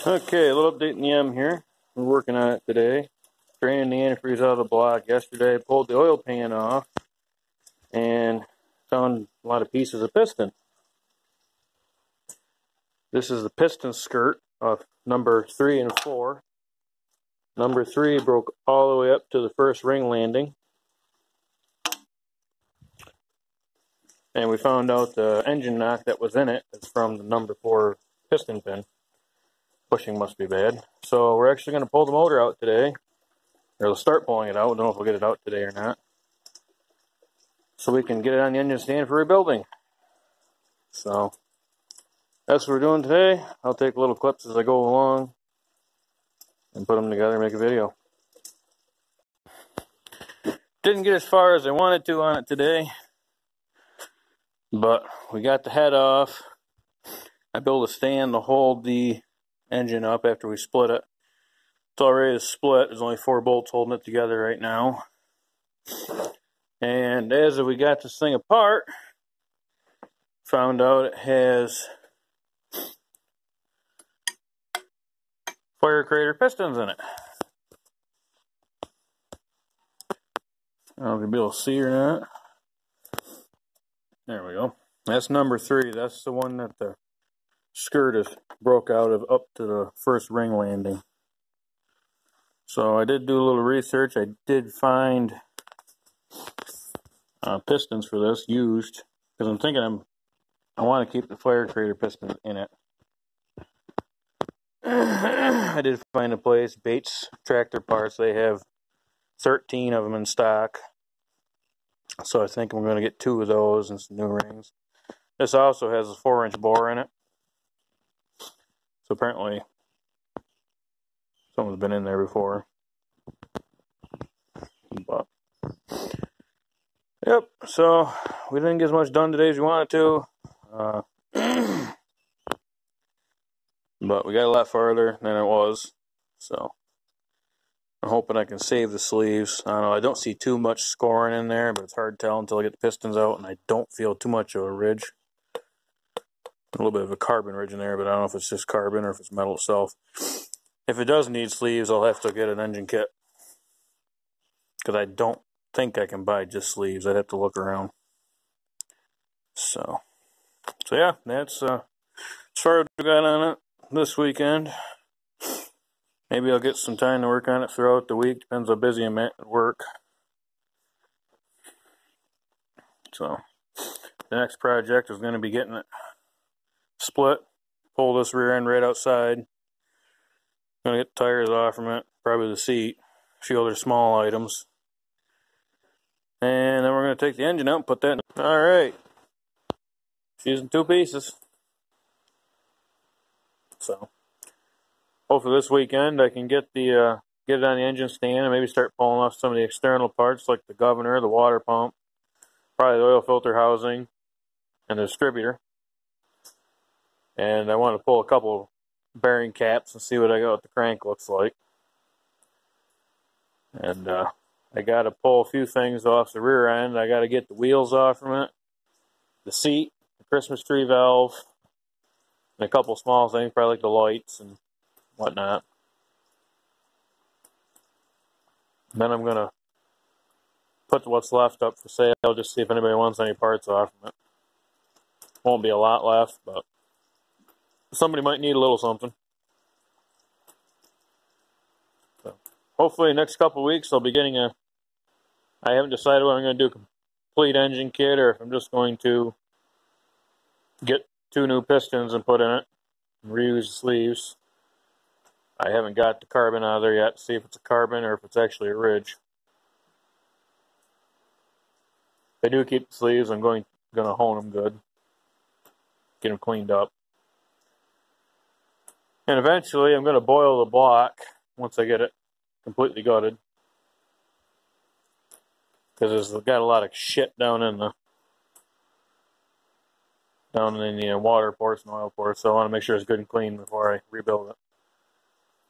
Okay, a little update in the M here. We're working on it today. Draining the antifreeze out of the block yesterday. Pulled the oil pan off and found a lot of pieces of piston. This is the piston skirt of number 3 and 4. Number 3 broke all the way up to the first ring landing. And we found out the engine knock that was in it is from the number 4 piston pin. Pushing must be bad. So we're actually going to pull the motor out today. Or we'll start pulling it out. I don't know if we'll get it out today or not. So we can get it on the engine stand for rebuilding. So that's what we're doing today. I'll take little clips as I go along and put them together and make a video. Didn't get as far as I wanted to on it today, but we got the head off. I built a stand to hold the engine up after we split it. It's all ready to split. There's only 4 bolts holding it together right now. And as we got this thing apart, found out it has fire crater pistons in it. I don't know if you'll be able to see or not. There we go. That's number 3. That's the one that the skirt is broke out of up to the first ring landing. So I did do a little research. I did find pistons for this used, because I'm thinking I want to keep the fire crater pistons in it. I did find a place, Bates Tractor Parts. They have 13 of them in stock. So I think we're going to get 2 of those and some new rings. This also has a 4-inch bore in it. So apparently someone's been in there before. But yep, so we didn't get as much done today as we wanted to. But we got a lot farther than it was. So I'm hoping I can save the sleeves. I don't know, I don't see too much scoring in there, but it's hard to tell until I get the pistons out, and I don't feel too much of a ridge. A little bit of a carbon ridge in there, but I don't know if it's just carbon or if it's metal itself. If it does need sleeves, I'll have to get an engine kit, because I don't think I can buy just sleeves. I'd have to look around. So yeah, that's as far as we got on it this weekend. Maybe I'll get some time to work on it throughout the week. Depends how busy I'm at work. So the next project is going to be getting it split. Pull this rear end right outside. Going to get the tires off from it. Probably the seat. A few other small items. And then we're going to take the engine out and put that in. Alright. She's in 2 pieces. So hopefully this weekend I can get it on the engine stand and maybe start pulling off some of the external parts like the governor, the water pump, probably the oil filter housing, and the distributor. And I want to pull a couple bearing caps and see what the crank looks like. And I got to pull a few things off the rear end. I got to get the wheels off from it, the seat, the Christmas tree valve, and a couple small things, probably like the lights and whatnot. Then I'm going to put what's left up for sale, just see if anybody wants any parts off of it. Won't be a lot left, but somebody might need a little something. So hopefully the next couple of weeks I'll be getting I haven't decided what I'm going to do, complete engine kit, or if I'm just going to get 2 new pistons and put in it and reuse the sleeves. I haven't got the carbon out of there yet to see if it's a carbon or if it's actually a ridge. If I do keep the sleeves, I'm going to hone them good, get them cleaned up. And eventually I'm going to boil the block once I get it completely gutted, because it's got a lot of shit down in the water ports and oil ports, so I want to make sure it's good and clean before I rebuild it.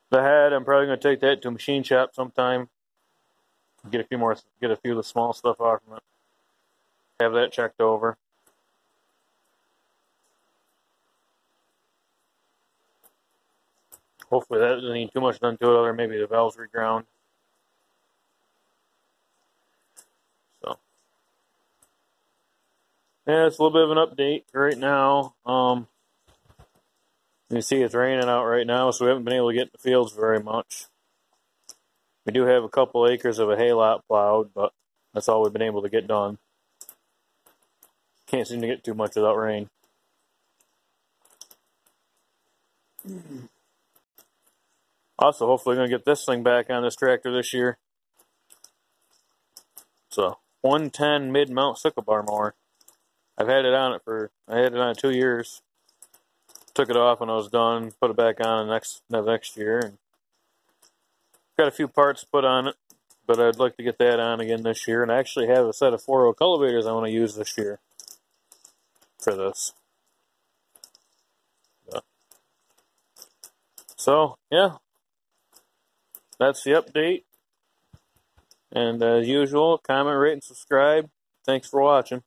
The head, I'm probably going to take that to a machine shop sometime, get a few of the small stuff off from it, have that checked over. Hopefully that doesn't need too much done to it, other maybe the valves reground. So yeah, it's a little bit of an update right now. You see it's raining out right now, so we haven't been able to get in the fields very much. We do have a couple acres of a hay lot plowed, but that's all we've been able to get done. Can't seem to get too much without rain. Also, hopefully we're going to get this thing back on this tractor this year. It's a 110 mid-mount sickle bar mower. I had it on 2 years. Took it off when I was done, put it back on the next year. And got a few parts put on it, but I'd like to get that on again this year. And I actually have a set of 4-0 cultivators I want to use this year for this. So, yeah, that's the update. And as usual, comment, rate, and subscribe. Thanks for watching.